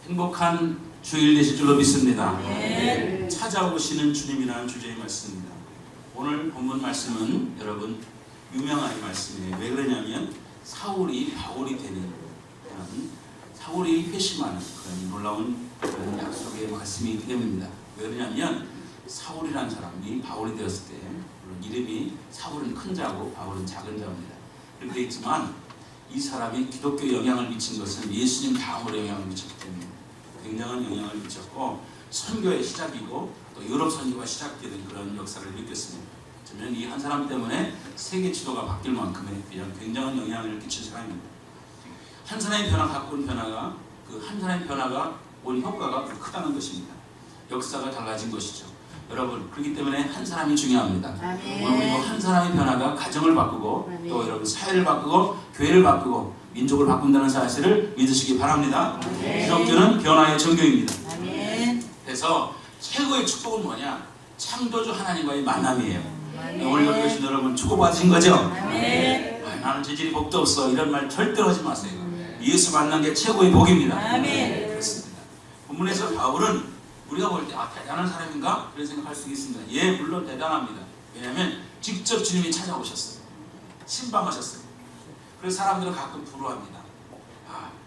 행복한 주일 되실 줄로 믿습니다. 네. 찾아오시는 주님이라는 주제의 말씀입니다. 오늘 본문 말씀은 여러분 유명한 말씀이에요. 왜 그러냐면 사울이 바울이 되는 그런 사울이 회심하는 그런 놀라운 그런 약속의 말씀이기 때문입니다. 왜 그러냐면 사울이라는 사람이 바울이 되었을 때 물론 이름이 사울은 큰 자고 바울은 작은 자입니다. 그렇게 되어 있지만 이 사람이 기독교에 영향을 미친 것은 예수님 다음으로 영향을 미쳤기 때문에 굉장한 영향을 미쳤고 선교의 시작이고 또 유럽 선교가 시작되는 그런 역사를 느꼈습니다. 저는 이 한 사람 때문에 세계 지도가 바뀔 만큼의 굉장한 영향을 끼친 사람입니다. 한 사람의 변화 갖고 온 변화가 그 한 사람의 변화가 온 효과가 크다는 것입니다. 역사가 달라진 것이죠. 여러분 그렇기 때문에 한 사람이 중요합니다. 오늘 한 사람의 변화가 가정을 바꾸고 또 여러분 사회를 바꾸고 교회를 바꾸고 민족을 바꾼다는 사실을 믿으시기 바랍니다. 기독교는 변화의 전교입니다. 그래서 최고의 축복은 뭐냐? 창조주 하나님과의 만남이에요. 오늘 여기 계신 여러분 축복받으신 거죠? 나는 재질이 복도 없어 이런 말 절대로 하지 마세요. 예수 만난 게 최고의 복입니다. 그렇습니다. 본문에서 바울은 우리가 볼 때 대단한 사람인가? 그런 생각할 수 있습니다. 예, 물론 대단합니다. 왜냐하면 직접 주님이 찾아오셨어요. 신방하셨어요. 그래서 사람들은 가끔 부러워합니다.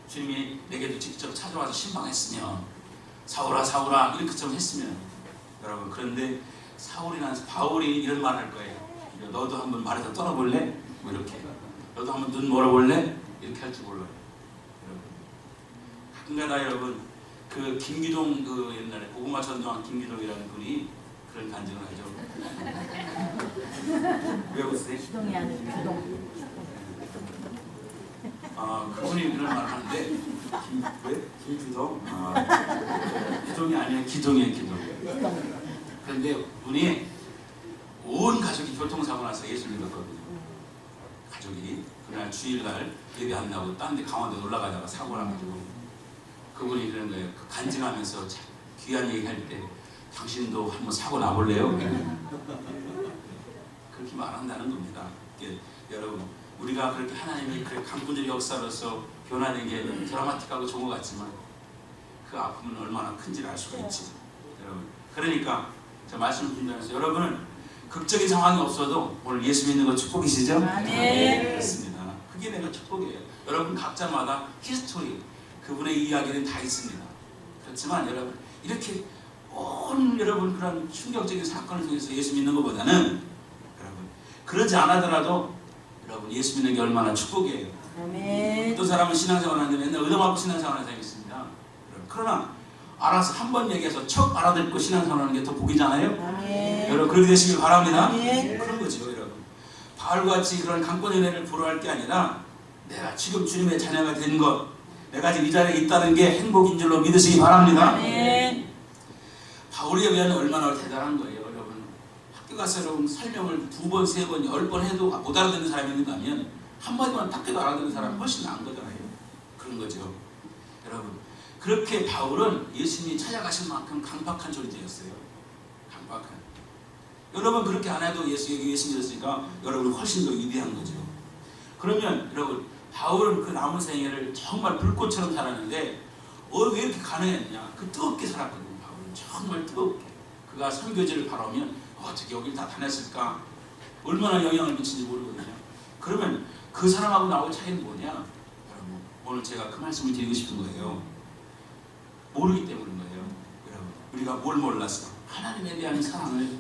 주님이 내게도 직접 찾아와서 신방했으면 사울아 사울아 이렇게 좀 했으면 여러분 그런데 바울이 이런 말 할 거예요. 너도 한번 말해서 떠나볼래? 뭐 이렇게 너도 한번 눈 멀어볼래? 이렇게 할지 몰라요. 가끔가다 여러분 그 김기동 그 옛날에 고구마 전도한 김기동이라는 분이 그런 간증을 하죠. 왜 웃으세요? 기동이 아니고 기동. 그분이 그런 말을 하는데 김기동? 기동이 아니라 기동이에요. 기동. 그런데 분이 온 가족이 교통사고 나서 예수 믿었거든요. 가족이 그날 주일날 예배 안 나고 딴 데 강원도 놀러 가다가 사고 나가지고 그분이 그런 거예요. 간증하면서 귀한 얘기 할 때 당신도 한번 사고 나볼래요? 그렇게 말한다는 겁니다. 여러분 우리가 그렇게 하나님이 강군의 역사로서 변화된 게 드라마틱하고 좋은 것 같지만 그 아픔은 얼마나 큰지를 알 수가 있지. 여러분 그러니까 제가 말씀을 드리면서 여러분은 극적인 상황이 없어도 오늘 예수 믿는 거 축복이시죠? 그렇습니다. 그게 내가 축복이에요. 여러분 각자마다 히스토리 그분의 이야기는 다 있습니다. 그렇지만 여러분 이렇게 온 여러분 그런 충격적인 사건을 통해서 예수 믿는 것보다는 여러분 그러지 않아더라도 여러분 예수 믿는 게 얼마나 축복이에요. 어떤 사람은 신앙생활 하는데 맨날 의도하고 신앙생활 하는 사람이 있습니다. 그러나 알아서 한 번 얘기해서 척 알아듣고 신앙생활 하는 게 더 복이잖아요. 여러분 그렇게 되시길 바랍니다. 그런 거죠 여러분. 바울같이 그런 강권의 은혜를 부러워할 게 아니라 내가 지금 주님의 자녀가 된 것 내가 지금 이 자리에 있다는 게 행복인 줄로 믿으시기 바랍니다. 바울에 의하면 얼마나 대단한 거예요. 여러분 학교 가서 여러분 설명을 2번, 3번, 10번 해도 못 알아듣는 사람이 있는가 하면 한마디만 딱 해도 알아듣는 사람이 훨씬 나은 거잖아요. 그런 거죠. 여러분 그렇게 바울은 예수님이 찾아가신 만큼 강박한 존재였어요. 강박한. 여러분 그렇게 안 해도 예수 믿었으니까 여러분 훨씬 더 위대한 거죠. 그러면 여러분 바울은 그 남은 생애를 정말 불꽃처럼 살았는데 왜 이렇게 가능했냐? 그 뜨겁게 살았거든요. 바울은 정말 뜨겁게. 그가 선교지를 바라보면 어떻게 여길 다 다녔을까? 얼마나 영향을 미친지 모르거든요. 그러면 그 사람하고 나하고 차이는 뭐냐? 여러분 오늘 제가 그 말씀을 드리고 싶은 거예요. 모르기 때문인 거예요. 여러분 우리가 뭘 몰랐어? 하나님에 대한 사랑을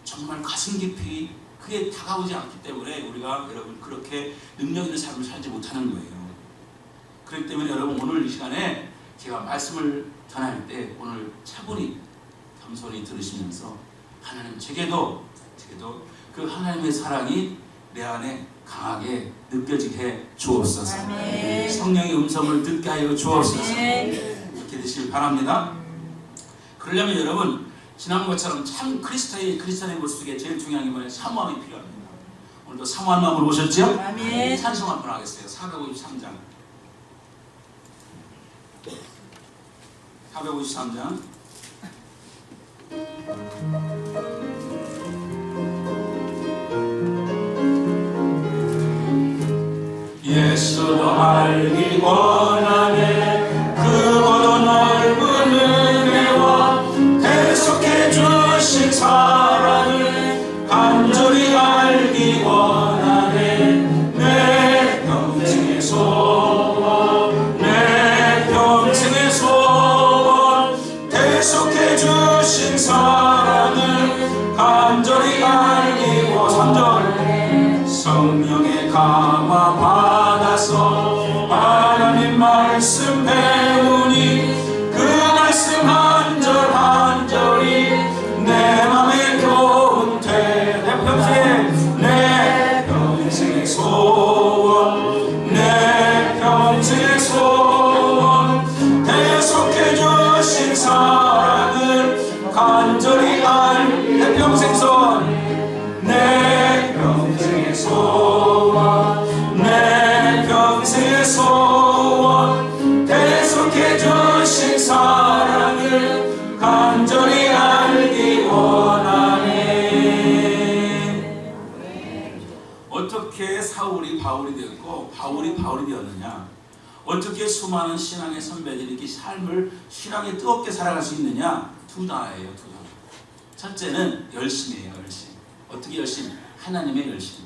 정말 가슴 깊이 그게 다가오지 않기 때문에 우리가 여러분 그렇게 능력 있는 삶을 살지 못하는 거예요. 그렇기 때문에 여러분 오늘 이 시간에 제가 말씀을 전할 때 오늘 차분히 겸손히 들으시면서 하나님 제게도 그 하나님의 사랑이 내 안에 강하게 느껴지게 해 주옵소서. 성령의 음성을 듣게 하여 주옵소서. 이렇게 되시길 바랍니다. 그러려면 여러분 지난 것처럼 참 크리스찬의 모습 속에 제일 중요한 게 뭐냐면 사모함이 필요합니다. 오늘도 사모한 마음으로 오셨죠? 찬송 한번 하겠어요. 453장 453장 예수도 알기 원하네 그보다 말씀 배우니 그 말씀 한 절 한 절이 내 맘에 교훈돼. 내 평생의 소원 내 평생의 소원 대속해 주신 사랑을 간절히 내 평생 소원 내 평생의 소원 내 평생의 소원 대속해 주신 사랑을 간절히 알기 원하네. 어떻게 사울이 바울이 되었고 바울이 바울이 되었느냐? 어떻게 수많은 신앙의 선배들이 이렇게 삶을 신앙에 뜨겁게 살아갈 수 있느냐? 두 단어예요. 두 단어. 첫째는 열심이에요. 열심. 어떻게 열심? 하나님의 열심.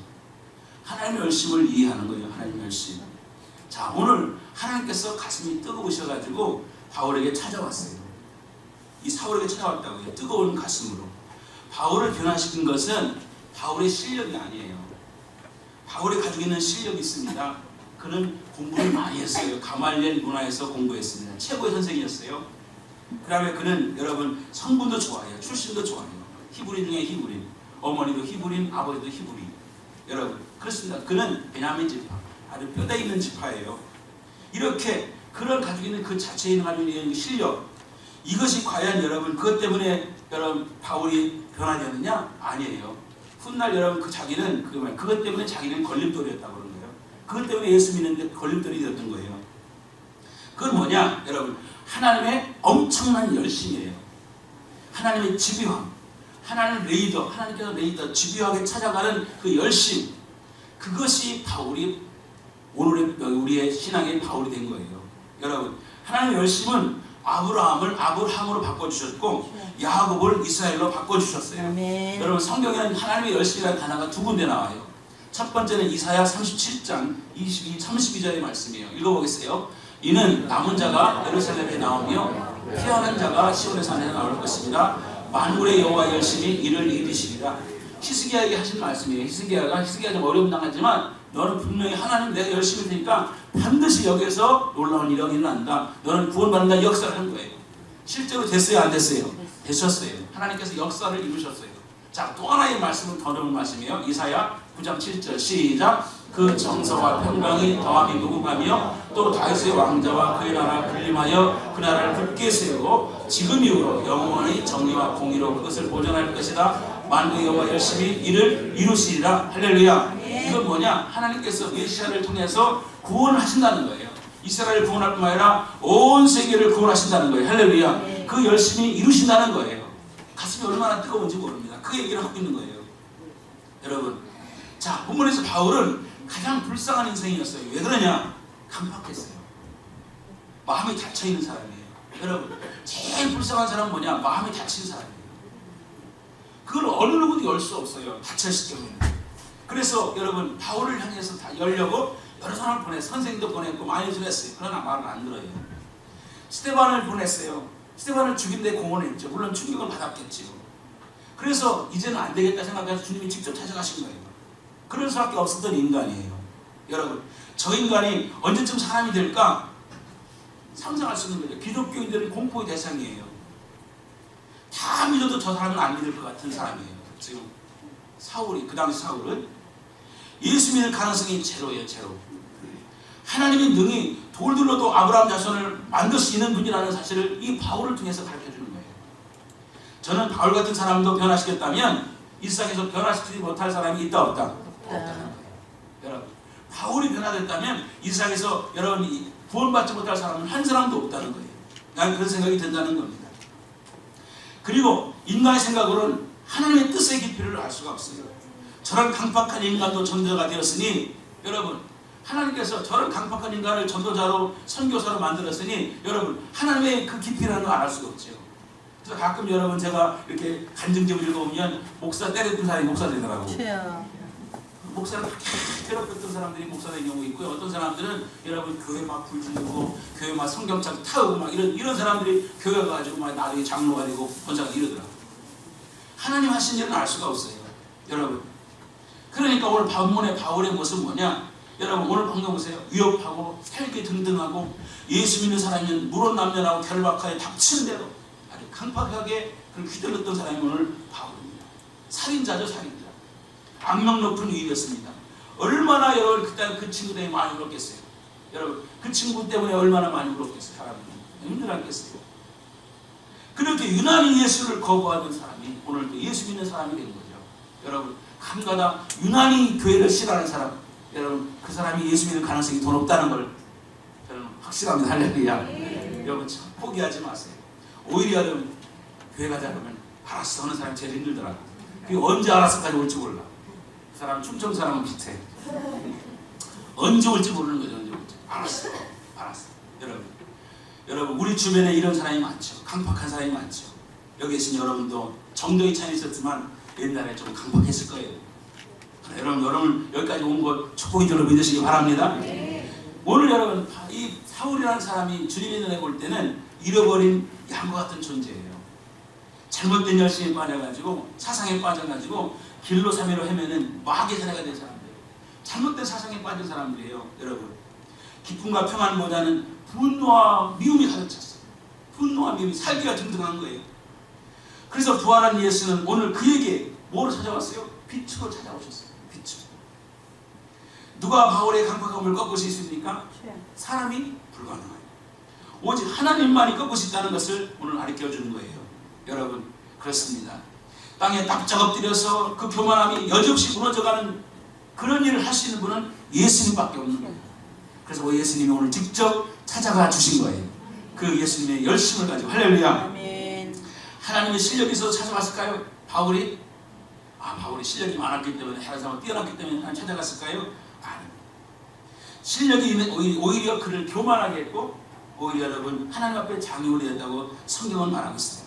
하나님의 열심을 이해하는 거예요. 하나님의 열심. 자, 오늘 하나님께서 가슴이 뜨거우셔가지고 바울에게 찾아왔어요. 이 사울에게 찾아왔다고요. 뜨거운 가슴으로. 바울을 변화시킨 것은 바울의 실력이 아니에요. 바울이 가지고 있는 실력이 있습니다. 그는 공부를 많이 했어요. 가말리엘 문화에서 공부했습니다. 최고의 선생이었어요. 그 다음에 그는 여러분 성분도 좋아해요. 출신도 좋아해요. 히브리 중에 히브리. 어머니도 히브리인, 아버지도 히브리. 여러분 그렇습니다. 그는 베냐민 지파, 아주 뼈대 있는 지파예요. 이렇게 그를 가지고 있는 그 자체에 가지고 있는 실력, 이것이 과연 여러분 그것 때문에 여러분 바울이 변화되었느냐? 아니에요. 훗날 여러분 그 자기는 그것 때문에 자기는 걸림돌이었다고 그러는 거예요. 그것 때문에 예수 믿는데 걸림돌이 되었던 거예요. 그건 뭐냐? 여러분 하나님의 엄청난 열심이에요. 하나님의 집요함, 하나님 레이더, 하나님께서 레이더 집요하게 찾아가는 그 열심, 그것이 바울이 오늘의 우리의 신앙의 바울이 된 거예요. 여러분 하나님의 열심은 아브라함을 아브라함으로 바꿔주셨고 야곱을 이스라엘로 바꿔주셨어요. 아멘. 여러분 성경에는 하나님의 열심이라는 단어가 두 군데 나와요. 첫 번째는 이사야 37장 22, 32절의 말씀이에요. 읽어보겠어요. 이는 남은 자가 예루살렘에 나오며 피하는 자가 시온의 산에 나올 것입니다. 만군의 여호와 열심히 이를 이루시리라. 히스기야에게 하신 말씀이에요. 히스기야가 좀 어려움 당하지만 너는 분명히 하나님 내가 열심히 되니까 반드시 여기에서 놀라운 일이 일어난다. 너는 구원받는다 역사를 한 거예요. 실제로 됐어요? 안 됐어요? 되셨어요. 하나님께서 역사를 이루셨어요. 자, 또 하나의 말씀은 더 어려운 말씀이에요. 이사야 9장 7절 시작. 그 정서와 평강이 더함이 무궁하며 또 다윗의 왕자와 그의 나라 군림하여 그 나라를 굳게 세우고 지금 이후로 영원히 정의와 공의로 그것을 보존할 것이다. 만국의 여호와 열심히 이를 이루시리라. 할렐루야. 이건 뭐냐? 하나님께서 메시아를 통해서 구원하신다는 거예요. 이스라엘을 구원할 뿐만 아니라 온 세계를 구원하신다는 거예요. 할렐루야. 그 열심히 이루신다는 거예요. 가슴이 얼마나 뜨거운지 모릅니다. 그 얘기를 하고 있는 거예요. 여러분, 자, 본문에서 바울은 가장 불쌍한 인생이었어요. 왜 그러냐? 강팍했어요. 마음이 닫혀있는 사람이에요. 여러분, 제일 불쌍한 사람은 뭐냐? 마음이 닫힌 사람이에요. 그걸 어느 누구도 열 수 없어요. 닫혔을 경우에는. 그래서 여러분 바울을 향해서 다 열려고 여러 사람을 보냈어요. 선생님도 보냈고 많이 보냈어요. 그러나 말을 안 들어요. 스데반을 보냈어요. 스데반을 죽인 데 공헌했죠. 물론 충격을 받았겠지요. 그래서 이제는 안 되겠다 생각해서 주님이 직접 찾아가신 거예요. 그럴 수밖에 없었던 인간이에요. 여러분 저 인간이 언제쯤 사람이 될까 상상할 수 있는 거죠. 기독교인들은 공포의 대상이에요. 다 믿어도 저 사람은 안 믿을 것 같은 사람이에요. 지금 사울이, 그 당시 사울은 예수 믿을 가능성이 제로예요. 제로. 하나님이 능히 돌들로도 아브라함 자손을 만들 수 있는 분이라는 사실을 이 바울을 통해서 가르쳐주는 거예요. 저는 바울 같은 사람도 변화시켰다면 이 세상에서 변화시키지 못할 사람이 있다 없다? 없다는 거예요. 여러분 바울이 변화됐다면 이 세상에서 여러분이 구원받지 못할 사람은 한 사람도 없다는 거예요. 난 그런 생각이 든다는 겁니다. 그리고 인간의 생각으로는 하나님의 뜻의 깊이를 알 수가 없어요. 저런 강팍한 인간도 전도자가 되었으니 여러분 하나님께서 저런 강팍한 인간을 전도자로 선교사로 만들었으니 여러분 하나님의 그 깊이라는 걸 알 수가 없죠. 그래서 가끔 여러분 제가 이렇게 간증집을 읽어보면 목사 때렸던 사람이 목사 되더라고요. 목사를 그렇게 괴롭혔던 사람들이 목사 된 경우 있고요. 어떤 사람들은 여러분 교회 막 불지르고 교회 막 성경책 타고 막 이런 사람들이 교회 가가지고 막 나중에 장로가 되고 권사가 이러더라고요. 하나님 하신 일은 알 수가 없어요. 여러분 그러니까 오늘 본문의 바울의 모습은 뭐냐? 여러분 오늘 방금 보세요. 위협하고 살기 등등하고 예수 믿는 사람이면 물론남녀라고 결박하에 닥치는 대로 아주 강팍하게 휘둘렀던 사람이 오늘 바울입니다. 살인자죠, 살인자. 악명 높은 일이었습니다. 얼마나 여러분 그때 그 친구 때문에 많이 울었겠어요. 여러분 그 친구 때문에 얼마나 많이 울었겠어요. 사람들이 힘들었겠어요. 그렇게 유난히 예수를 거부하던 사람이 오늘도 예수 믿는 사람이 된 거죠. 여러분 한가다 유난히 교회를 싫어하는 사람, 여러분 그 사람이 예수 믿는 가능성이 더 높다는 걸 저는 확실합니다. 할렐루야. 여러분 참 포기하지 마세요. 오히려 여러분 교회 가자 그러면 알았어 하는 사람이 제일 힘들더라고. 그게 언제 알았어까지 올지 몰라. 그 사람 충청 사람은 비슷해. 언제 올지 모르는 거죠. 언제 올지. 알았어. 여러분 우리 주변에 이런 사람이 많죠. 강팍한 사람이 많죠. 여기 계신 여러분도 정도의 차이 있었지만 옛날에 좀 강팍했을 거예요. 여러분 여기까지 온 거 축복인 줄로 믿으시기 바랍니다. 오늘 여러분 이 사울이라는 사람이 주님의 눈에 볼 때는 잃어버린 양과 같은 존재예요. 잘못된 열심에 빠져가지고 사상에 빠져가지고 길로 사매로 헤매는 마귀의 사내가 된 사람들이에요. 잘못된 사상에 빠진 사람들이에요. 여러분 기쁨과 평안보다는 분노와 미움이 가득 찼어요. 분노와 미움이 살기가 등등한 거예요. 그래서 부활한 예수는 오늘 그에게 뭐로 찾아왔어요? 빛으로 찾아오셨어요. 빛으로. 누가 바울의 강팍함을 꺾을 수 있습니까? 사람이 불가능해요. 오직 하나님만이 꺾을 수 있다는 것을 오늘 가르쳐주는 거예요. 여러분 그렇습니다. 땅에 납작 엎드려서 그 교만함이 여지없이 무너져가는 그런 일을 할 수 있는 분은 예수님밖에 없는 거예요. 그래서 예수님이 오늘 직접 찾아가 주신 거예요. 그 예수님의 열심을 가지고. 할렐루야. 아멘. 하나님의 실력이 있어서 찾아갔을까요? 바울이 실력이 많았기 때문에 헤라상을 뛰어났기 때문에 하나님 찾아갔을까요? 아니. 실력이 오히려 그를 교만하게 했고 오히려 여러분 하나님 앞에 장애물이 됐다고 성경은 말하고 있어요.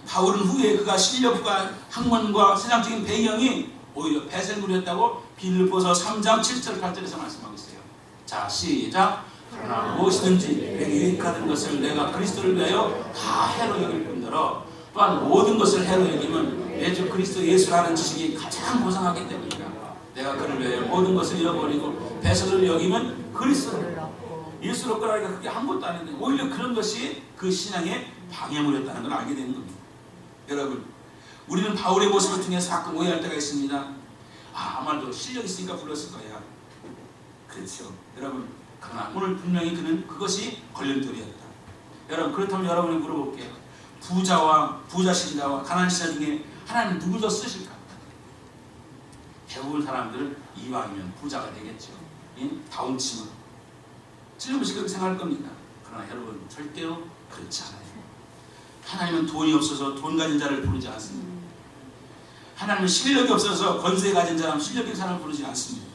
바울은 후에 그가 실력과 학問과 세상적인 배경이 오히려 배설물이었다고 빌립보서 3장 7절 8절에서 말씀하고 있어요. 자 시작. 그러나 무엇이든지 내게 유익하는 것을 내가 그리스도를 위하여 다 해로 여길 뿐더러 또한 모든 것을 해로 여기면 내 주 그리스도 예수라는 지식이 가장 고상하기 때문이다. 내가 그를 위하여 모든 것을 잃어버리고 배설을 여기면 그리스도를 예수로 끌어가니까 그게 아무것도 아닌데 오히려 그런 것이 그 신앙의 방해물이었다는 걸 알게 되는 겁니다. 여러분 우리는 바울의 모습을 통해서 가끔 오해할 때가 있습니다. 아마도 실력 있으니까 불렀을 거야. 그렇죠. 여러분 그러나 오늘 분명히 그는 그것이 걸림돌이었다. 여러분 그렇다면 여러분이 물어볼게요. 부자 신자와 가난한 신자 중에 하나님 누구 더 쓰실까? 대부분 사람들은 이왕이면 부자가 되겠죠. 다운치면 틀림없이 그렇게 생각할 겁니다. 그러나 여러분 절대로 그렇지 않아요. 하나님은 돈이 없어서 돈 가진 자를 부르지 않습니다. 하나님은 실력이 없어서 권세 가진 사람, 실력 있는 사람을 부르지 않습니다.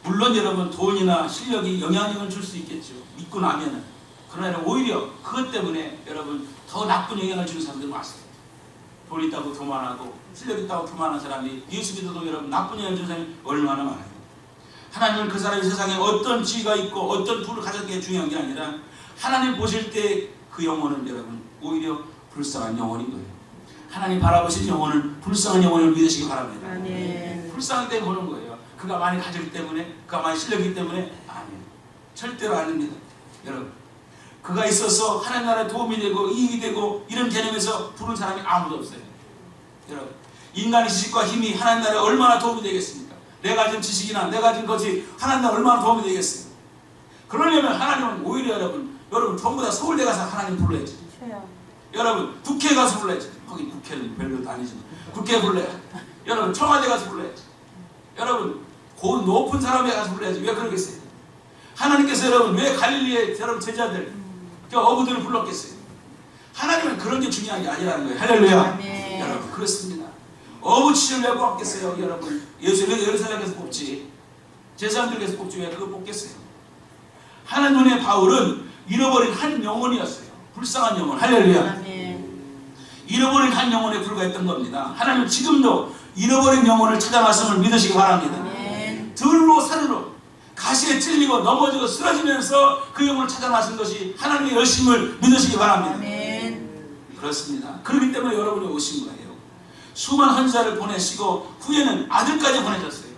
물론 여러분 돈이나 실력이 영향력을 줄 수 있겠죠. 믿고 나면은. 그러나 오히려 그것 때문에 여러분 더 나쁜 영향을 주는 사람들 많습니다. 돈 있다고 교만하고 실력 있다고 교만한 사람이 예수 믿어도 여러분 나쁜 영향을 주는 사람이 얼마나 많아요. 하나님은 그 사람이 세상에 어떤 지위가 있고 어떤 부를 가졌는 게 중요한 게 아니라 하나님 보실 때 그 영혼은 여러분 오히려 불쌍한 영혼인 거예요. 하나님 바라보신 영혼은 불쌍한 영혼을 믿으시기 바랍니다. 아멘. 불쌍한 때 보는 거예요. 그가 많이 가졌기 때문에, 그가 많이 실력이기 때문에 아니에요. 절대로 아닙니다. 여러분 그가 있어서 하나님 나라에 도움이 되고 이익이 되고 이런 개념에서 부른 사람이 아무도 없어요. 여러분 인간의 지식과 힘이 하나님 나라에 얼마나 도움이 되겠습니까? 내가 가진 지식이나 내가 가진 것이 하나님 나라에 얼마나 도움이 되겠어요? 그러려면 하나님은 오히려 여러분 전부 다 서울대 가서 하나님 불러야지. 여러분 국회에 가서 불러야지. 거기 국회는 별로 다니지만 국회에 불러야지. 여러분 청와대 가서 불러야지. 여러분 높은 사람에 가서 불러야지. 왜 그러겠어요? 하나님께서 여러분 왜 갈릴리의 여러분 제자들 어부들을 불렀겠어요? 하나님은 그런 게 중요한 게 아니라는 거예요. 할렐루야. 아멘. 여러분 그렇습니다. 어부 치를 왜 뽑겠어요? 여러분 예루살렘에서 뽑지 제사장들에서 뽑지 왜 그거 뽑겠어요? 하나님의 바울은 잃어버린 한 영혼이었어요. 불쌍한 영혼. 할렐루야. 아멘. 잃어버린 한 영혼에 불과했던 겁니다. 하나님 지금도 잃어버린 영혼을 찾아 말씀을 믿으시기 바랍니다. 아멘. 들로 산으로 가시에 찔리고 넘어지고 쓰러지면서 그 영혼을 찾아 나신 것이 하나님의 열심을 믿으시기 바랍니다. 아멘. 그렇습니다. 그렇기 때문에 여러분이 오신 거예요. 수많은 헌자를 보내시고 후에는 아들까지 보내셨어요.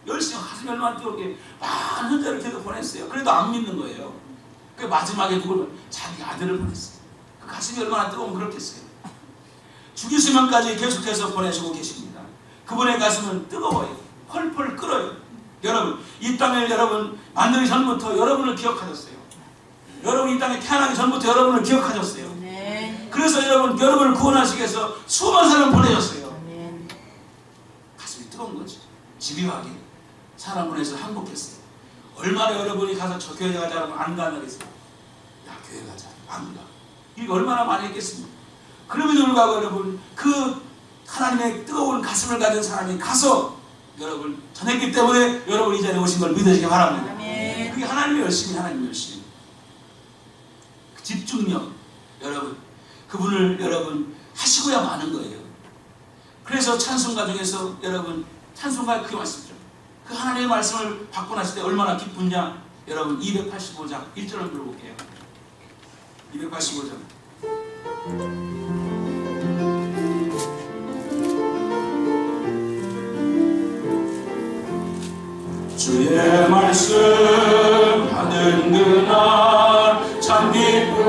열심히 가슴이 얼마나 뜨겁게 많은 hun자를 계속 보냈어요. 그래도 안 믿는 거예요. 그 마지막에 누굴 자기 아들을 보냈어요. 그 가슴이 얼마나 뜨거우면 그렇겠어요. 죽이시면까지 계속해서 보내시고 계십니다. 그분의 가슴은 뜨거워요. 펄펄 끓어요. 여러분, 이 땅을 여러분 만들기 전부터 여러분을 기억하셨어요. 여러분 이 땅에 태어나기 전부터 여러분을 기억하셨어요. 아멘. 그래서 여러분을 구원하시기 위해서 수많은 사람을 보내셨어요. 아멘. 가슴이 뜨거운 거죠. 집요하게 사람 보내서 항복했어요. 얼마나 여러분이 가서 저 교회 가자 하면 안 가냐 그랬어요. 야, 교회 가자. 안 가. 이게 얼마나 많이 했겠습니까? 그럼에도 불구하고 여러분 그 하나님의 뜨거운 가슴을 가진 사람이 가서 여러분 전했기 때문에 여러분 이 자리에 오신 걸 믿으시기 바랍니다. 아멘. 그게 하나님의 열심이 하나님의 열심. 그 집중력 여러분 그분을 여러분 하시고야 마는 거예요. 그래서 찬송가 중에서 여러분 찬송가 그게 말씀이죠. 그 하나님의 말씀을 받고 났을 때 얼마나 기쁜냐. 여러분 285장 1절을 들어볼게요. 285장 주의 말씀 받은 그날 참 기쁘고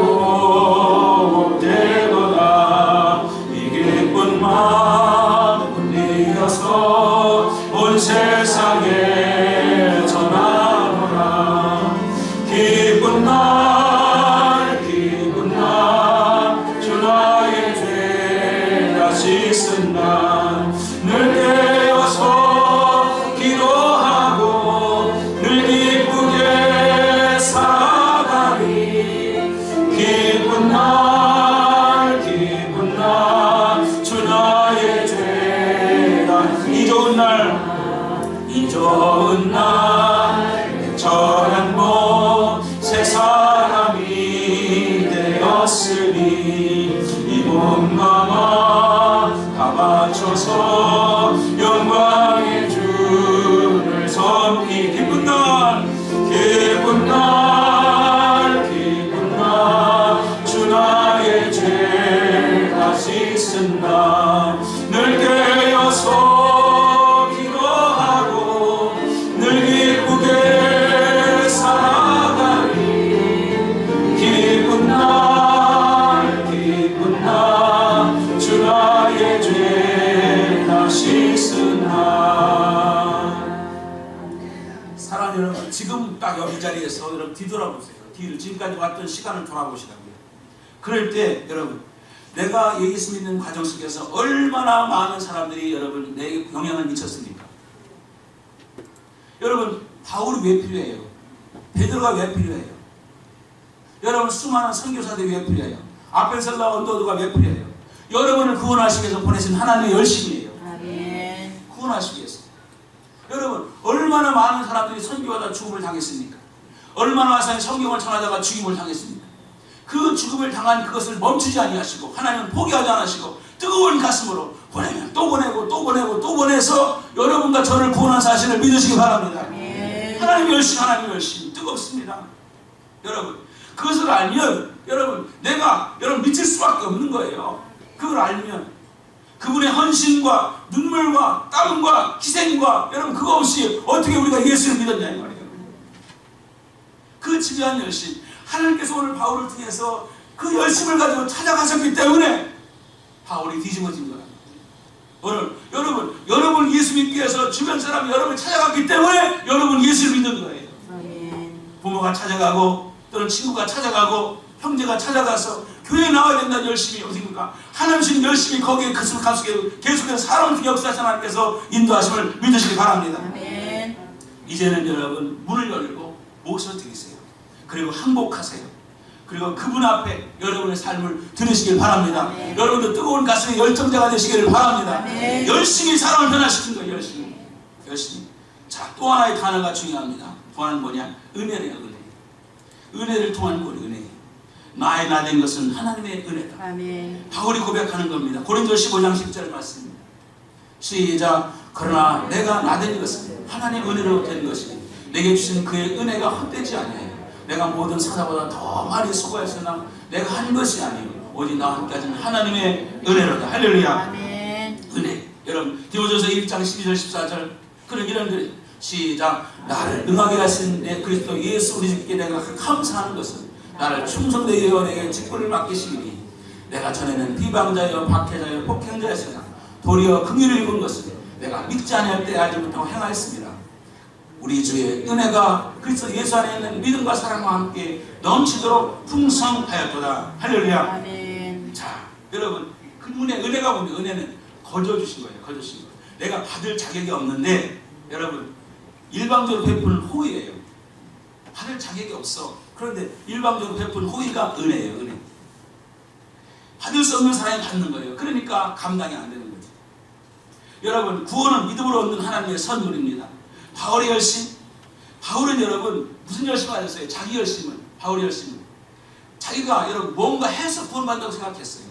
되도다. 이 기쁜 마음 이어서 온 세상에 전하노라. 기쁜 날 주 나의 죄 다시 쓴 날 늘 깨어서 기도하고 늘 기쁘게 살아가리. 기쁜 날 주 나의 죄다. 이 좋은 날 저는 새 사람이 되었으니 이 몸과 다 바쳐서 영광의 주를 섬기. 기쁜 날 주 나의 죄 다시 쓴다. 늘 깨어서 기도하고 늘 기쁘게 살아가리. 기쁜 날 주 나의 죄 다시 쓰나. 사랑하는 여러분, 지금 딱 여기 자리에서 여러분 뒤돌아보세요. 뒤를 지금까지 왔던 시간을 돌아보시라고요. 그럴 때 여러분 내가 예수 믿는 과정 속에서 얼마나 많은 사람들이 여러분 내게 영향을 미쳤습니까? 여러분 바울이 왜 필요해요? 베드로가 왜 필요해요? 여러분 수많은 선교사들이 왜 필요해요? 아펠셀라 언도드가 왜 필요해요? 여러분을 구원하시기 위해서 보내신 하나님의 열심이에요. 아멘. 구원하시기 위해서. 여러분 얼마나 많은 사람들이 선교하다 죽음을 당했습니까? 얼마나 와서 성경을 전하다가 죽임을 당했습니까? 그 죽음을 당한 그것을 멈추지 아니하시고 하나님은 포기하지 않으시고 뜨거운 가슴으로 보내면 또 보내고 또 보내고 또 보내서 여러분과 저를 구원한 사실을 믿으시기 바랍니다. 아멘. 하나님의 열심 뜨겁습니다. 여러분 그것을 알면 여러분 여러분 미칠 수밖에 없는 거예요. 그걸 알면 그분의 헌신과 눈물과 땀과 희생과 여러분 그거 없이 어떻게 우리가 예수를 믿었냐 이 말이에요. 그 집요한 열심 하나님께서 오늘 바울을 통해서 그 열심을 가지고 찾아가셨기 때문에 바울이 뒤집어진 거야. 오늘 여러분 예수 믿기 위해서 주변 사람이 여러분을 찾아갔기 때문에 여러분 예수를 믿는 거예요. 아멘. 부모가 찾아가고 또는 친구가 찾아가고 형제가 찾아가서 교회에 나와야 된다는 열심이 어디입니까? 하나님 주신 열심이 거기에 계속해서 사람을 역사하신 하나님께서 인도하심을 믿으시기 바랍니다. 아멘. 이제는 여러분 문을 열고 목소리 드리세요. 그리고 항복하세요. 그리고 그분 앞에 여러분의 삶을 들으시길 바랍니다. 아멘. 여러분도 뜨거운 가슴의 열정자가 되시기를 바랍니다. 아멘. 열심히 사람을 변화시킨 거예요. 열심히. 자, 또 하나의 단어가 중요합니다. 또 하나는 뭐냐? 은혜래요. 은혜를 통한 꼴이 은혜. 나의 나 된 것은 하나님의 은혜다. 아멘. 바울이 고백하는 겁니다. 고린도서 15장 10절 말씀입니다. 시작. 그러나 내가 나 된 것은 하나님의 은혜로 된 것이니 내게 주신 그의 은혜가 헛되지 아니하여 내가 모든 사자보다 더 많이 수고했으나 내가 한 것이 아니요 오직 나와 함께하신 하나님의 은혜로다. 할렐루야. 아멘. 은혜. 여러분 디모데후서 1장 12절 14절 그런 이런 시작. 나를 능하게 하신 내 그리스도 예수 우리 주께 내가 감사하는 것은 나를 충성되게 내게 직분을 맡기시니 내가 전에는 비방자여 박해자여 폭행자였으나 도리어 긍휼을 입은 것은 내가 믿지 아니할 때 알지 못하고 행하였습니다. 우리 주의 은혜가 그리스도 예수 안에 있는 믿음과 사랑과 함께 넘치도록 풍성하였도다. 할렐루야. 아멘. 자, 여러분 그분의 은혜가 보면 은혜는 거저 주신 거예요. 거저 주신 거예요. 내가 받을 자격이 없는데 여러분 일방적으로 베푸는 호의예요. 받을 자격이 없어. 그런데 일방적으로 베푸는 호의가 은혜예요. 은혜. 받을 수 없는 사람이 받는 거예요. 그러니까 감당이 안 되는 거죠. 여러분 구원은 믿음으로 얻는 하나님의 선물입니다. 바울의 열심, 바울은 여러분 무슨 열심을 가졌어요? 자기 열심을, 바울의 열심을. 자기가 여러분 뭔가 해서 구원받는다고 생각했어요.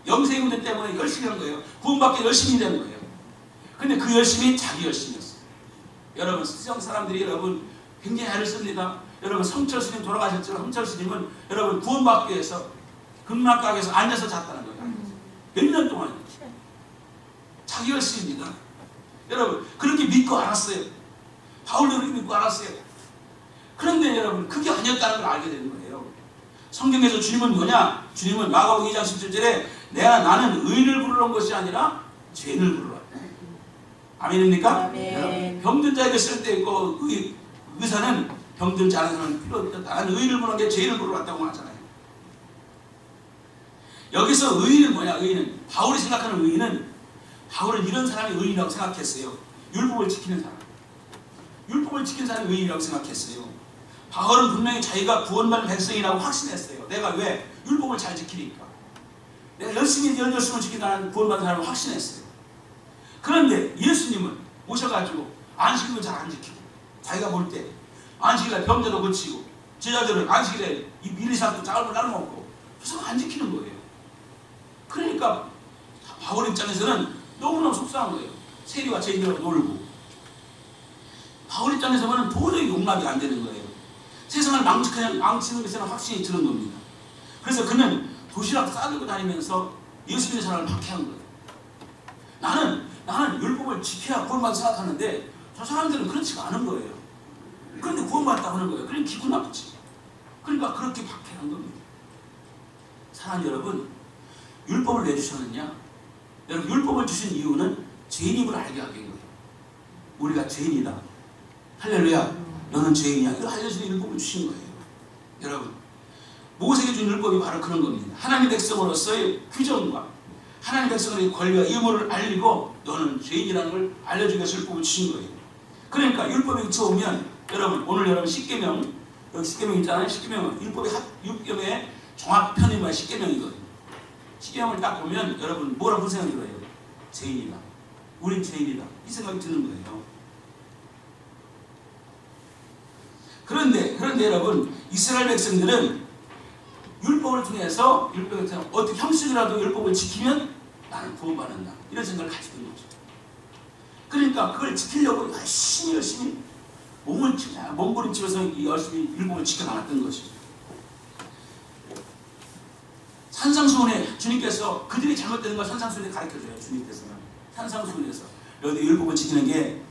영생의 문제 때문에 열심히 한 거예요. 구원받기 열심히 된 거예요. 근데 그 열심이 자기 열심이었어요. 여러분 세상 사람들이 여러분 굉장히 애를 씁니다. 여러분 성철 스님 돌아가셨지만 성철 스님은 여러분 구원받기 위해서 극락각에서 앉아서 잤다는 거예요. 몇 년 동안 자기 열심입니다. 여러분 그렇게 믿고 알았어요. 바울도 그렇게 믿고 알았어요. 그런데 여러분 그게 아니었다는 걸 알게 되는 거예요. 성경에서 주님은 뭐냐? 주님은 마가복음 2장 17절에 나는 의인을 부르러 온 것이 아니라 죄인을 부르러 왔다. 아멘입니까? 아멘. 병든 자에게 쓸 때 있고 의사는 병들지 않은 사람은 필요 없다. 나는 의인을 부르는 게 죄인을 부르러 왔다고 하잖아요. 여기서 의인은 뭐냐? 의인은 바울이 생각하는 의인은 바울은 이런 사람이 의인이라고 생각했어요. 율법을 지키는 사람. 율법을 지키는 사람이 의인이라고 생각했어요. 바울은 분명히 자기가 구원받은 백성이라고 확신했어요. 내가 왜? 율법을 잘 지키니까. 내가 열심히 열심을 지킨다는 구원받은 사람을 확신했어요. 그런데 예수님은 오셔가지고 안식일도 잘 안 지키고 자기가 볼 때 안식일에 병자도 고치고 제자들은 안식일에 이 미리사도 작은 나눠 먹고 그래서 안 지키는 거예요. 그러니까 바울 입장에서는 너무너무 속상한 거예요. 세리와 죄인들하고 놀고. 바울 입장에서 보면 도저히 용납이 안 되는 거예요. 세상을 망치는 것에는 확신이 드는 겁니다. 그래서 그는 도시락 싸들고 다니면서 예수 믿는 사람을 박해한 거예요. 나는 율법을 지켜야 구원받을 생각하는데 저 사람들은 그렇지가 않은 거예요. 그런데 구원받았다고 하는 거예요. 그러니 기분 나쁘지. 그러니까 그렇게 박해한 겁니다. 사랑 여러분, 율법을 왜 주셨느냐? 여러분 율법을 주신 이유는 죄인임을 알게 하기 위해요. 우리가 죄인이다. 할렐루야. 너는 죄인이야. 이걸 알려주는 율법을 주신 거예요. 여러분 모세에게 준 율법이 바로 그런 겁니다. 하나님 백성으로서의 규정과 하나님 백성의 권리와 의무를 알리고 너는 죄인이라는 걸 알려주기 위해서 율법을 주신 거예요. 그러니까 율법에 그쳐오면 여러분 오늘 여러분 십계명 여기 십계명 있잖아요. 십계명은 율법의 종합편의만 십계명이거든요. 십계명을 딱 보면 여러분 뭐라고 생각이 들어요? 죄인이다. 우린 죄인이다. 이 생각이 드는 거예요. 그런데 여러분 이스라엘 백성들은 율법을 통해서 어떻게 형식이라도 율법을 지키면 나는 구원받는다. 이런 생각을 가지고 있는 거죠. 그러니까 그걸 지키려고 열심히 몸부림치면서 열심히 율법을 지켜나갔던 것이죠. 산상수훈에 주님께서 그들이 잘못되는 걸 산상수훈에 가르쳐줘요. 주님께서는 산상수훈에서 여기 율법을 지키는 게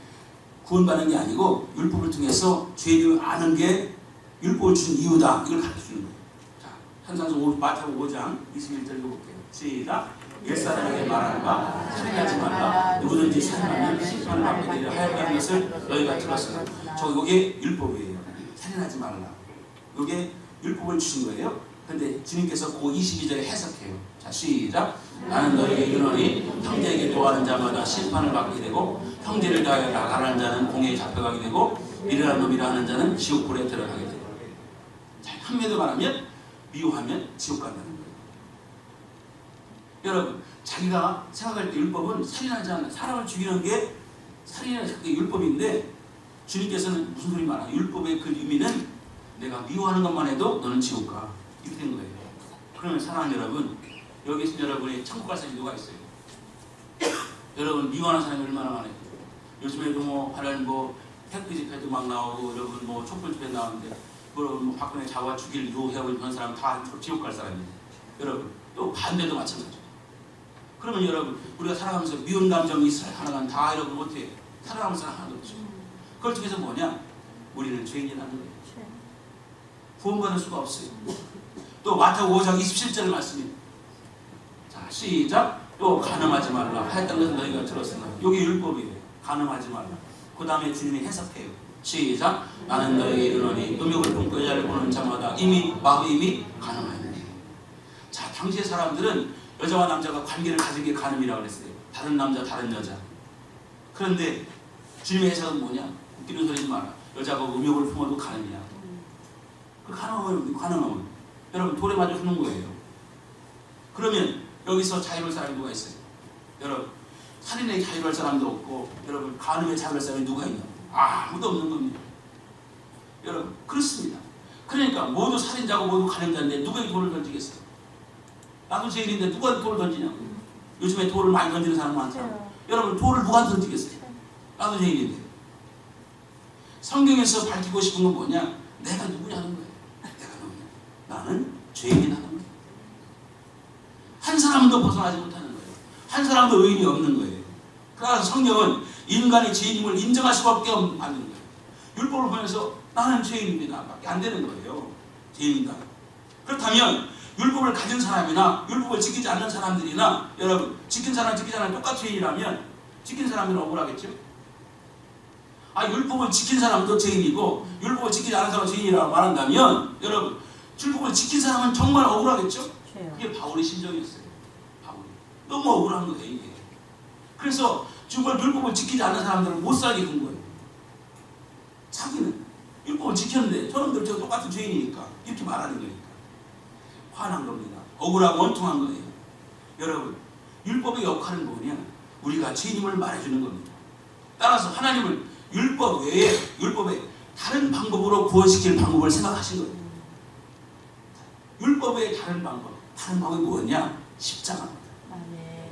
구원받는 게 아니고 율법을 통해서 죄를 아는 게 율법을 준 이유다. 이걸 가르쳐주는 거예요. 자, 산상수훈 마태복음 5장 21절 읽어볼게요. 시작. 옛사람에게 말하는 바 살인하지 말라. 누구든지 살인하면 심판을 받게 되려 하였다는 것을 너희가 들었으나 이게 율법이에요. 살인하지 말라. 이게 율법을 주신 거예요. 근데 주님께서 그 22절에 해석해요. 자, 시작. 나는 너희에게 이르노니 형제에게 도하는 자마다 심판을 받게 되고 형제를 다하여 나가는 자는 공회에 잡혀가게 되고 미련한 놈이라 하는 자는 지옥불에 들어가게 되고. 자, 한마디로 말하면 미워하면 지옥 간다는 거예요. 여러분 자기가 생각할 때 율법은 살인하지 않는 사람을 죽이는 게 살인의 율법인데 주님께서는 무슨 소리 말하나? 율법의 그 의미는 내가 미워하는 것만 해도 너는 지옥 가. 이렇게 된 거예요. 그러면 사랑하는 여러분, 여기 계신 여러분이 천국 갈 사람이 누가 있어요? 여러분 미워하는 사람이 얼마나 많아요? 요즘에도 택배 집회도 막 나오고 여러분 촛불 집회 나오는데 뭐 박근혜 잡아 죽일 유혹하고 이런 사람 다 지옥 갈 사람이에요. 여러분 또 반대도 마찬가지예요. 그러면 여러분 우리가 살아가면서 미운 감정이 하나가 다 여러분 못해요. 살아가면서 하나도 없죠. 그걸 통해서 뭐냐? 우리는 죄인이라는 거예요. 구원받을 수가 없어요. 또 마태복음 5장 27절 말씀입니다. 자, 시작. 또 간음하지 말라 하였던 것을 너희가 들었으나 여기 율법이에요. 간음하지 말라. 그 다음에 주님이 해석해요. 시작. 나는 너에게 이르노니 음욕을 품고 여자를 보는 자마다 이미 마음이 간음하였네. 자, 당시의 사람들은 여자와 남자가 관계를 가진 게 간음이라고 그랬어요. 다른 남자 다른 여자. 그런데 주님의 해석은 뭐냐? 웃기는 소리지 마라. 여자가 음욕을 품어도 간음이야. 그 간음하면 여러분 돌에 맞아 죽는 거예요. 그러면 여기서 자유로울 사람이 누가 있어요? 여러분 살인에 자유로울 사람도 없고 여러분 간음에 자유로울 사람이 누가 있냐? 아무도 없는 겁니다. 여러분 그렇습니다. 그러니까 모두 살인자고 모두 간음자인데 누구에게 돌을 던지겠어요? 나도 죄인인데 누가 돌을 던지냐고. 요즘에 돌을 많이 던지는 사람 많잖아. 여러분 돌을 누가 던지겠어요? 나도 죄인인데. 성경에서 밝히고 싶은 건 뭐냐? 내가 누구냐는 거예요. 내가 누구냐? 나는 죄인이라는 거예요. 한 사람도 벗어나지 못하는 거예요. 한 사람도 의인이 없는 거예요. 그래서 성경은 인간의 죄인임을 인정할 수밖에 없는 거예요. 율법을 보면서 나는 죄인입니다 밖에 안 되는 거예요. 죄인이다. 그렇다면 율법을 가진 사람이나 율법을 지키지 않는 사람들이나 여러분 지킨 사람 지키지 않는 똑같은 죄인이라면 지킨 사람들은 억울하겠죠? 율법을 지킨 사람도 죄인이고 율법을 지키지 않은 사람은 죄인이라고 말한다면 여러분 율법을 지킨 사람은 정말 억울하겠죠? 그게 바울의 심정이었어요. 바울이 너무 억울한 거예요 이게. 그래서 정말 율법을 지키지 않는 사람들은 못 살게 된 거예요. 자기는 율법을 지켰는데 저놈들 저 똑같은 죄인이니까 이렇게 말하는 거니까 화난 겁니다. 억울하고 원통한 거예요. 여러분 율법의 역할은 뭐냐? 우리가 죄인임을 말해주는 겁니다. 따라서 하나님은 율법 외에 율법에 다른 방법으로 구원시킬 방법을 생각하신 거예요. 율법 외에 다른 방법이 뭐냐? 십자가입니다. 아멘.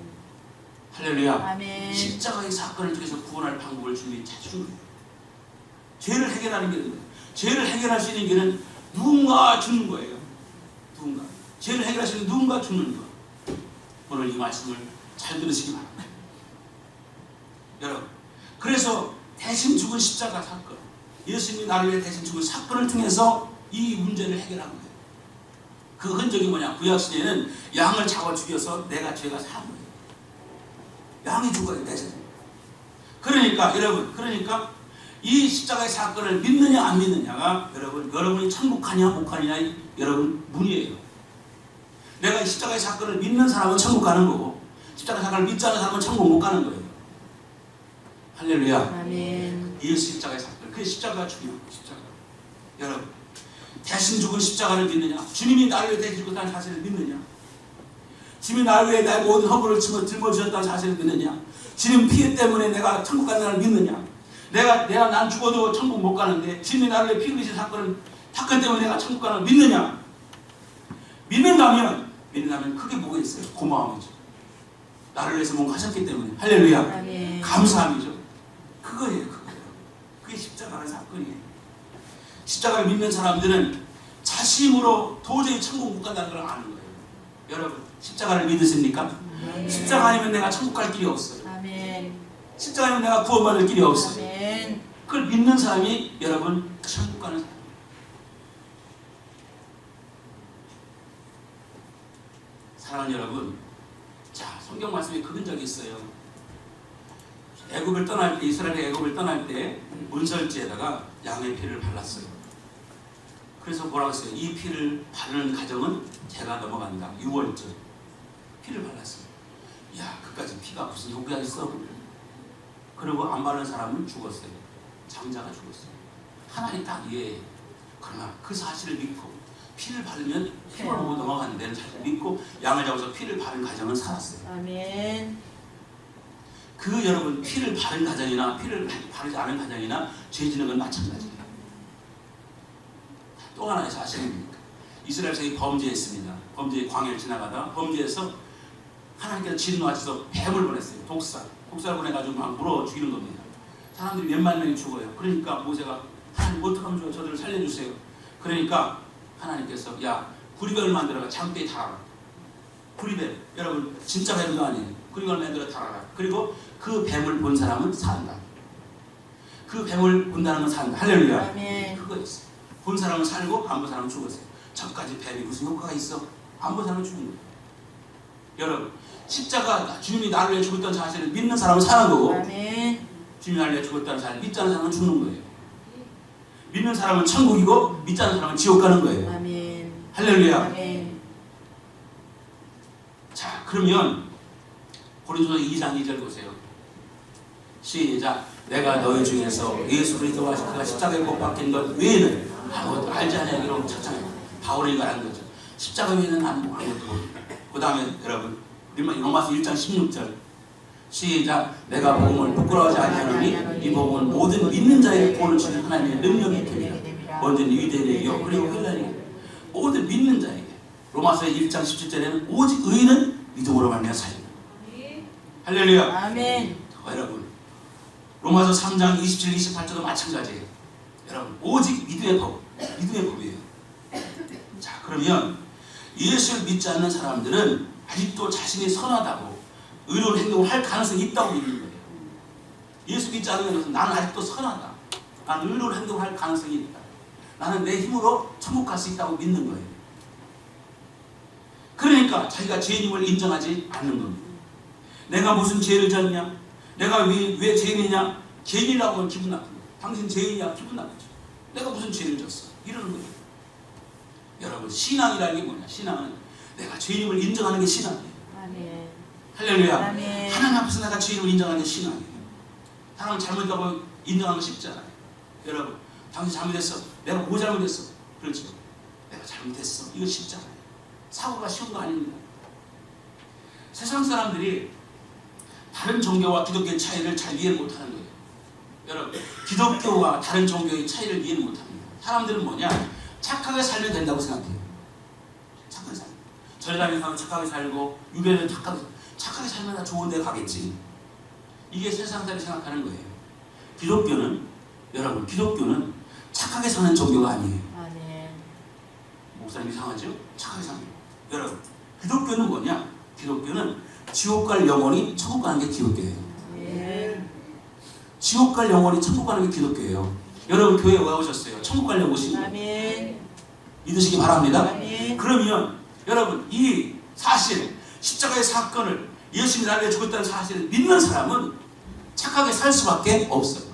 할렐루야. 아멘. 십자가의 사건을 통해서 구원할 방법을 주님이 찾으신 거예요. 죄를 해결하는 길은 죄를 해결할 수 있는 길은 누군가 주는 거예요. 누군가 죄를 해결할 수 있는 누군가 주는 거. 오늘 이 말씀을 잘 들으시기 바랍니다. 여러분 그래서 대신 죽은 십자가 사건, 예수님이 나를 위해 대신 죽은 사건을 통해서 이 문제를 해결한 거예요. 그 흔적이 뭐냐? 구약시대에는 양을 잡아 죽여서 내가 죄가 산 거예요. 양이 죽어야 대신. 그러니까 여러분, 이 십자가의 사건을 믿느냐 안 믿느냐가 여러분이 천국 가냐 못 가냐 여러분 문이에요. 내가 이 십자가의 사건을 믿는 사람은 천국 가는 거고 십자가의 사건을 믿지 않는 사람은 천국 못 가는 거예요. 할렐루야. 아멘. 예수 십자가의 사건. 그 십자가가 중요한 거예요. 십자가. 여러분 대신 죽은 십자가를 믿느냐? 주님이 나를 위해 대신 죽었다는 사실을 믿느냐? 주님이 나를 위해 나의 모든 허물을 짊어지셨다는 사실을 믿느냐? 주님 피해 때문에 내가 천국 간다는 믿느냐? 난 죽어도 천국 못 가는데 주님이 나를 위해 피 흘리신 사건 때문에 내가 천국 가는 걸 믿느냐? 믿는다면 그게 뭐가 있어요? 고마움이죠. 나를 위해서 뭔가 하셨기 때문에. 할렐루야. 아멘. 감사함이죠. 그거예요. 그게 십자가의 사건이에요. 십자가를 믿는 사람들은 자신으로 도저히 천국 못 간다는 걸 아는 거예요. 여러분 십자가를 믿으십니까? 아멘. 십자가 아니면 내가 천국 갈 길이 없어요. 아멘. 십자가 아니면 내가 구원받을 길이 없어요. 아멘. 그걸 믿는 사람이 여러분 천국 가는 사람. 사랑하는 여러분, 자 성경 말씀에 그런 적이 있어요. 애굽을 떠날 때 이스라엘이 애굽을 떠날 때 문설지에다가 양의 피를 발랐어요. 그래서 뭐라고 했어요? 이 피를 바르는 가정은 제가 넘어간다. 6월절 피를 발랐어요. 야, 그까지 피가 무슨 효과가 있어? 그리고 안 바르는 사람은 죽었어요. 장자가 죽었어요. 하나님 딱 이해해요. 그러나 그 사실을 믿고 피를 바르면 피를 보고 넘어가는 데는 사실 믿고 양을 잡아서 피를 바른 가정은 살았어요. 아멘. 그 여러분 피를 바른 가정이나 피를 바르지 않은 가정이나 죄 지는 건 마찬가지예요. 또 하나의 사실입니다. 이스라엘 백성이 범죄했습니다. 범죄의 광야를 지나가다 범죄해서 하나님께서 진노하셔서 뱀을 보냈어요. 독사를 보내가지고 막 물어 죽이는 겁니다. 사람들이 몇만 명이 죽어요. 그러니까 모세가 하나님 어떡하면 좋아요? 저들을 살려주세요. 그러니까 하나님께서 야 구리뱀을 만들어가 장대에 달아라. 구리뱀 여러분 진짜 뱀도 아니에요. 구리뱀을 만들어 달아라. 그리고 그 뱀을 본 사람은 산다. 그 뱀을 본다는 건 산다. 할렐루야. 아멘. 그거였어요. 본 사람은 살고 안 본 사람은 죽었어요. 저까지 뱀이 무슨 효과가 있어? 안 본 사람은 죽는 거예요. 여러분, 십자가 주님이 나를 위해 죽었다는 사실을 믿는 사람은 사는 거고, 아멘. 주님이 나를 위해 죽었다는 사실을 믿지 않는 사람은 죽는 거예요. 믿는 사람은 천국이고 믿지 않는 사람은 지옥 가는 거예요. 아멘. 할렐루야. 아멘. 자, 그러면 고린도서 2장 2절 보세요. 시작. 내가 너희 중에서 예수 그리스도와 그가 십자가에 못 박힌 것 외에는 아무것도 알지 않냐기로 찾잖아요. 바울이 말한 거죠. 십자가 외에는 아무것도 모릅니다. 그 다음에 여러분 로마서 1장 16절 시작. 내가 복음을 부끄러워하지 아니하노니 이 복음은 모든 믿는 자에게 구원을 주는 하나님의 능력이 됩니다. 먼저 유대인에게요 그리고 헬라인에게 모든 믿는 자에게. 로마서 1장 17절에는 오직 의인은 믿음으로 말미암아 살리라. 할렐루야. 아멘. 여러분 로마서 3장 27, 28절도 마찬가지예요. 여러분 오직 믿음의 법, 믿음의 법이에요. 자, 그러면 예수를 믿지 않는 사람들은 아직도 자신이 선하다고 의로운 행동을 할 가능성이 있다고 믿는 거예요. 예수 믿지 않는 것은 나는 아직도 선하다. 나는 의로운 행동을 할 가능성이 있다. 나는 내 힘으로 천국 갈 수 있다고 믿는 거예요. 그러니까 자기가 죄인임을 인정하지 않는 겁니다. 내가 무슨 죄를 졌냐? 내가 왜 죄인이냐? 죄인이라고 하면 기분 나쁜 거예요. 당신 죄인이야? 기분 나쁘죠. 내가 무슨 죄를 졌어? 이러는 거예요. 여러분 신앙이라는 게 뭐냐? 신앙은 내가 죄인임을 인정하는 게 신앙이에요. 아멘. 할렐루야. 아멘. 하나님 앞에서 내가 죄인임을 인정하는 게 신앙이에요. 사람은 잘못했다고 인정하는 거 쉽지 않아요. 여러분 당신 잘못했어. 내가 뭐 잘못했어? 그렇죠. 내가 잘못했어. 이거 쉽지 않아요. 사고가 쉬운 거 아닙니다. 세상 사람들이 다른 종교와 기독교의 차이를 잘 이해 못하는 거예요. 여러분 기독교와 다른 종교의 차이를 이해 못합니다. 사람들은 뭐냐? 착하게 살면 된다고 생각해요. 착하게 살면. 절에 다니는 착하게 살고 유배는 착하게 살면 다 좋은 데 가겠지. 이게 세상 사람이 생각하는 거예요. 기독교는 여러분 기독교는 착하게 사는 종교가 아니에요. 아멘. 목사님 이상하죠? 착하게 사는 거예요. 여러분 기독교는 뭐냐? 기독교는 지옥 갈 영혼이 천국 가는 게 기독교예요. 아멘. 지옥 갈 영혼이 천국 가는 게 기독교예요. 여러분 교회에 왜 오셨어요? 천국 가려고 오신 거예요. 아멘. 믿으시기 바랍니다. 아멘. 그러면 여러분 이 사실 십자가의 사건을 예수님이 나를 위해 죽었다는 사실을 믿는 사람은 착하게 살 수밖에 없어요.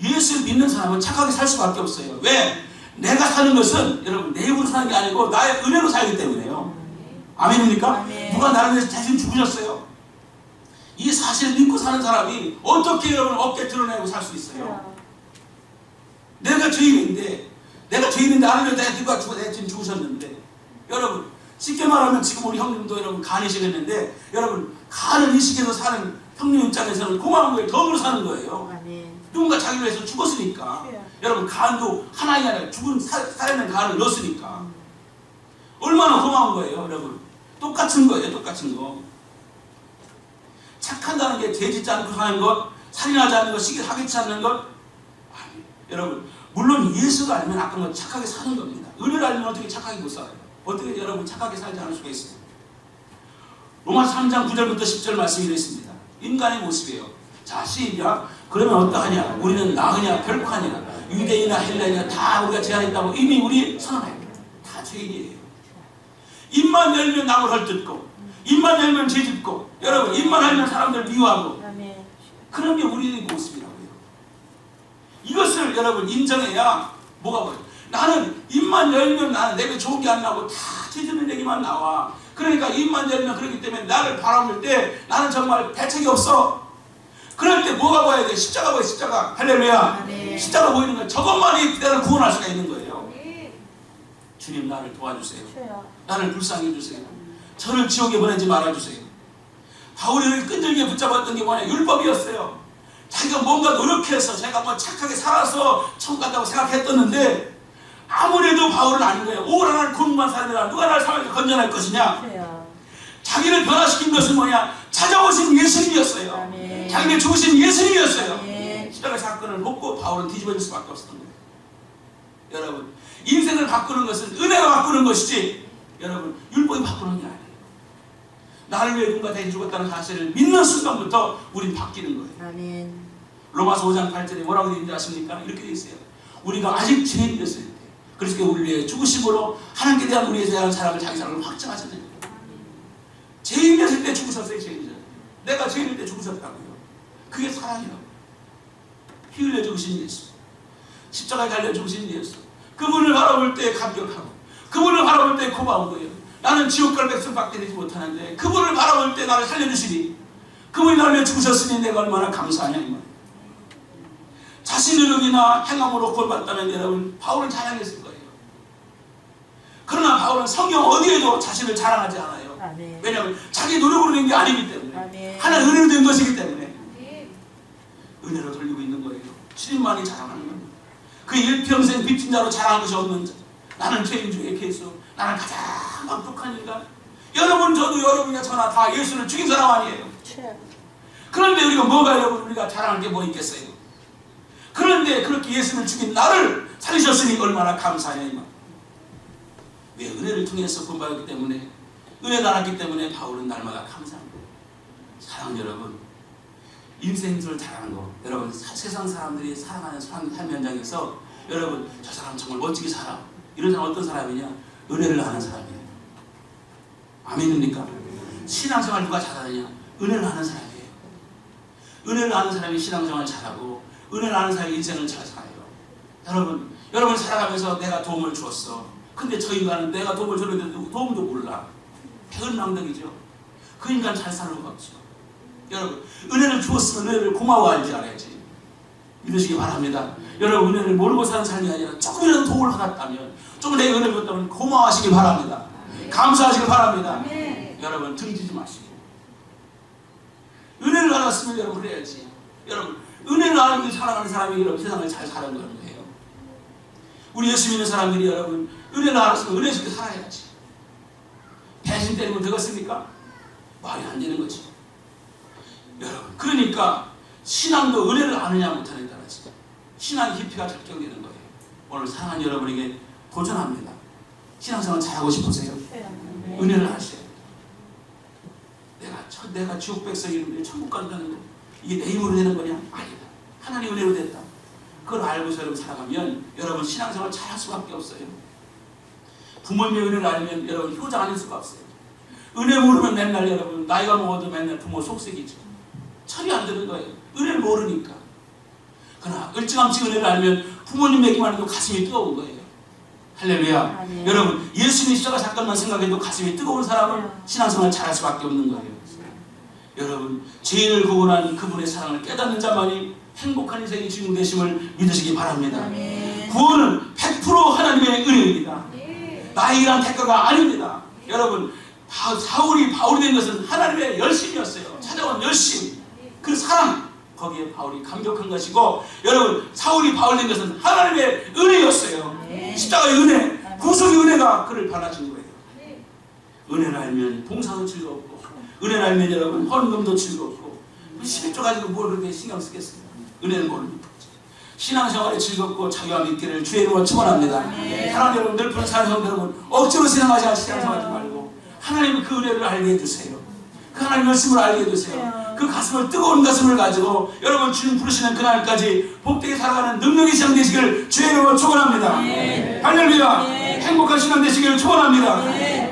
예수를 믿는 사람은 착하게 살 수밖에 없어요. 왜? 내가 사는 것은 여러분 내 힘으로 사는 게 아니고 나의 은혜로 살기 때문에요. 아멘입니까? 아멘. 누가 나를 위해서 대신 죽으셨어요. 이 사실을 믿고 사는 사람이 어떻게 여러분 어깨 드러내고 살 수 있어요? 내가 죄인인데 나를 위해 누가 대신 죽으셨는데 여러분 쉽게 말하면 지금 우리 형님도 여러분 간이시겠는데 여러분 간을 이식해서 사는 형님 입장에서는 고마운 거예요. 덕으로 사는 거예요. 아멘. 누군가 자기를 위해서 죽었으니까. 여러분 간도 하나이 아니라 죽은 살아있는 간을 넣었으니까 얼마나 고마운 거예요. 여러분 똑같은 거예요. 똑같은 거. 착한다는 게 죄짓지 않고 사는 것, 살인하지 않는 것, 시기하겠지 않는 것. 아니, 여러분 물론 예수를 알면 아까 뭐 착하게 사는 겁니다. 은혜를 알면 어떻게 착하게 못 살아요? 어떻게 여러분 착하게 살지 않을 수가 있어요? 로마서 3장 9절부터 10절 말씀이 되어 있습니다. 인간의 모습이에요. 자 시작. 그러면 어떠하냐? 우리는 나으냐 결코 아니라 유대인이나 헬라인이나 다 우리가 제한했다고 이미 우리 선언해요. 다 죄인이에요. 입만 열면 남을 헐뜯고 입만 열면 죄짓고 여러분 입만 열면 사람들 미워하고 아멘. 그런 게 우리의 모습이라고요. 이것을 여러분 인정해야 뭐가 보여요. 나는 입만 열면 나는 내게 좋은 게 안 나오고 다 죄짓는 얘기만 나와. 그러니까 입만 열면 그렇기 때문에 나를 바라볼 때 나는 정말 대책이 없어. 그럴 때 뭐가 보여야 돼? 십자가 보여. 십자가. 할렐루야. 아멘. 십자가 보이는 건 저것만이 나를 구원할 수가 있는 거예요. 주님 나를 도와주세요. 나를 불쌍히 해주세요. 저를 지옥에 보내지 말아주세요. 바울이 끈질기게 붙잡았던 게 뭐냐? 율법이었어요. 자기가 뭔가 노력해서 자기가 뭐 착하게 살아서 천국 간다고 생각했었는데 아무래도 바울은 아닌 거예요. 오라날 굶만 살느라 누가 나를 사람에게 건져낼 것이냐? 자기를 변화시킨 것은 뭐냐? 찾아오신 예수님이었어요. 아멘. 자기를 죽으신 예수님이었어요. 아멘. 십자가 사건을 먹고 바울은 뒤집어질 수밖에 없었던 거예요. 여러분 인생을 바꾸는 것은 은혜가 바꾸는 것이지 여러분 율법이 바꾸는 게 아니에요. 나를 위해 누군가 대신 죽었다는 사실을 믿는 순간부터 우린 바뀌는 거예요. 아멘. 로마서 5장 8절에 뭐라고 되어 있는지 아십니까? 이렇게 되어 있어요. 우리가 아직 죄인이었을 때 그리스도의 우리를 위해 죽으심으로 하나님께 대한 우리에 대한 사랑을 자기 사랑을 확증하셨어요. 죄인이었을 때 죽으셨어요. 죄인이죠. 내가 죄인일 때 죽으셨다고요. 그게 사랑이라고. 피 흘려 죽으신 예수, 십자가에 달려 죽으신 예수, 그분을 바라볼 때 감격하고 그분을 바라볼 때 고마운 거예요. 나는 지옥 갈 백성밖에 되지 못하는데 그분을 바라볼 때 나를 살려주시니, 그분이 나를 위해 죽으셨으니 내가 얼마나 감사하냐 이 말이에요. 자신의 노력이나 행함으로 구원받다면 여러분 바울은 자랑했을 거예요. 그러나 바울은 성경 어디에도 자신을 자랑하지 않아요. 아멘. 왜냐하면 자기 노력으로 된 게 아니기 때문에, 아멘. 하나님 은혜로 된 것이기 때문에 은혜로 돌리고 있는 거예요. 주님만이 자랑하는 겁니다. 그 일평생 빚진 자로 자랑한 것이 없는 자, 나는 죄인 중에 괴수, 나는 가장 완벽한 인간. 여러분, 저도 여러분이나 저나 다 예수를 죽인 사람 아니에요. 그런데 우리가 뭐가 여러분 우리가 자랑할 게 뭐 있겠어요? 그런데 그렇게 예수를 죽인 나를 살리셨으니 얼마나 감사하냐 이 말. 왜? 은혜를 통해서 구원받았기 때문에, 은혜 나눴기 때문에 바울은 날마다 감사합니다. 사랑 여러분, 인생을 잘하는 거, 여러분 세상 사람들이 사랑하는 삶 현장에서 여러분 저 사람 정말 멋지게 살아, 이런 사람 어떤 사람이냐? 은혜를 아는 사람이에요. 아멘입니까? 신앙생활 누가 잘하느냐? 은혜를 아는 사람이에요. 은혜를 아는 사람이 신앙생활 잘하고 은혜를 아는 사람이 인생을 잘 살아요. 여러분 살아가면서 내가 도움을 주었어. 근데 저 인간은 내가 도움을 줬는데 도움도 몰라. 배은망덕이죠. 그 인간 잘 사는 거 없죠. 여러분, 은혜를 주었으면 은혜를 고마워할 줄 알아야지. 믿으시기 바랍니다. 여러분, 은혜를 모르고 사는 삶이 아니라 조금이라도 도움을 받았다면, 조금 내가 은혜를 줬다면 고마워하시기 바랍니다. 감사하시기 바랍니다. 여러분, 등지지 마시고 은혜를 받았으면 여러분 그래야지. 여러분, 은혜를 알고 사랑하는 사람이 여러분 세상을 잘 사는 거예요. 우리 예수 믿는 사람들이 여러분 은혜를 알았으면 은혜스럽게 살아야지. 배신 때리면 되겠습니까? 말이 안 되는 거지. 여러분, 그러니까 신앙도 은혜를 아느냐 못하느냐에 따라서 신앙의 깊이가 결정되는 거예요. 오늘 사랑하는 여러분에게 도전합니다. 신앙생활 잘하고 싶으세요? 은혜를 아셔야 돼요. 내가 지옥 백성이는데 천국 간다는 거, 이게 내 힘으로 되는 거냐? 아니다. 하나님 은혜로 됐다. 그걸 알고서 여러분 살아가면 여러분 신앙생활 잘할 수밖에 없어요. 부모님의 은혜를 알면 여러분 효자 아닐 수가 없어요. 은혜 모르면 맨날 여러분 나이가 먹어도 맨날 부모 속색이죠. 철이 안 드는 거예요. 은혜를 모르니까. 그러나 일찌감치 은혜를 알면 부모님 얘기만 해도 가슴이 뜨거운 거예요. 할렐루야. 네. 여러분, 예수님 십자가 잠깐만 생각해도 가슴이 뜨거운 사람은 신앙생활 잘할 수밖에 없는 거예요. 여러분, 죄인을 구원한 그분의 사랑을 깨닫는 자만이 행복한 인생의 주인공 되심을 믿으시기 바랍니다. 네. 구원은 100% 하나님의 은혜입니다. 나의 일한 대가가 아닙니다. 여러분, 사울이 바울이 된 것은 하나님의 열심이었어요. 찾아온 열심, 그 사랑, 거기에 바울이 감격한 것이고, 여러분 사울이 바울 된 것은 하나님의 은혜였어요. 십자가의 은혜, 구속의 은혜가 그를 변화신 거예요. 은혜를 알면 봉사도 즐겁고, 은혜를 알면 여러분 헌금도 즐겁고, 11조 가지고 뭘 그렇게 신경 쓰겠습니까? 은혜는 모릅니다. 신앙생활에 즐겁고 자유함 있기를 주의 이름으로 축원합니다. 사랑하는 여러분, 늘 사랑하는 여러분, 억지로 신앙하지 않고 신앙생활하지 말고 하나님의 그 은혜를 알게 해주세요. 그 하나님의 말씀을 알게 해주세요. 그 가슴을, 뜨거운 가슴을 가지고 여러분 주님 부르시는 그날까지 복되게 살아가는 능력의 신앙 되시기를 주의 이름으로 축원합니다. 할렐루야. 행복한 신앙 되시기를 축원합니다.